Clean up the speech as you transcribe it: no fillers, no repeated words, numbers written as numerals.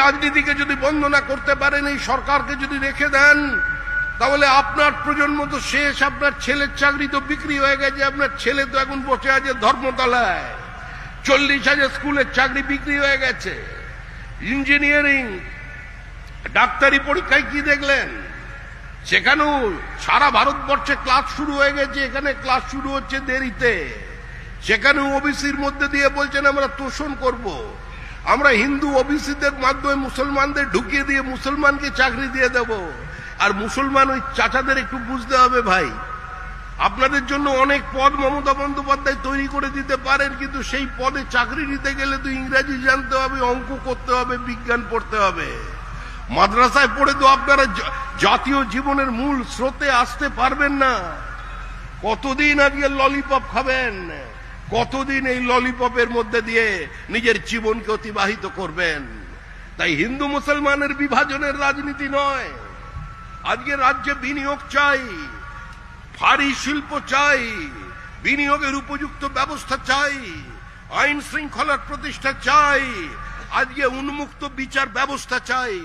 রাজনীতিকে যদি বন্ধ না করতে পারেন, এই সরকারকে যদি রেখে দেন, তাহলে আপনার প্রজন্ম তো শেষ। আপনার ছেলের চাকরি তো বিক্রি হয়ে গেছে। আপনার ছেলে তো এখন বসে আছে ধর্মতলায়। 40,000 স্কুলের চাকরি বিক্রি হয়ে গেছে। ইঞ্জিনিয়ারিং, ডাক্তারি পরীক্ষায় কি দেখলেন? সেখানেও সারা ভারতবর্ষে ক্লাস শুরু হয়ে গেছে, এখানে ক্লাস শুরু হচ্ছে দেরিতে। সেখানেও ওবিসির মধ্যে দিয়ে বলছেন আমরা তোষণ করব, আমরা হিন্দু ওবিসিদের মাধ্যমে মুসলমানদের ঢুকিয়ে দিয়ে মুসলমানকে চাকরি দিয়ে দেব। আর মুসলমান ওই চাচাদের একটু বুঝতে হবে ভাই, আপনাদের জন্য অনেক পদ মমতা বন্দ্যোপাধ্যায় তৈরি করে দিতে পারেন, কিন্তু সেই পদে চাকরি নিতে গেলে তো ইংরেজি জানতে হবে, অঙ্ক করতে হবে, বিজ্ঞান পড়তে হবে। মাদ্রাসায় পড়ে তো আপনারা জাতীয় জীবনের মূল স্রোতে আসতে পারবেন না। কতদিন আজকে ললিপপ খাবেন? কতদিন এই ললিপপের মধ্যে দিয়ে নিজের জীবনকে অতিবাহিত করবেন? তাই হিন্দু মুসলমানের বিভাজনের রাজনীতি নয়। আজকে রাজ্যে বিনিয়োগ চাই, ভারী শিল্প চাই, বিনিয়োগের উপযুক্ত ব্যবস্থা চাই, আইন শৃঙ্খলার প্রতিষ্ঠা চাই, আজকে উন্মুক্ত বিচার ব্যবস্থা চাই।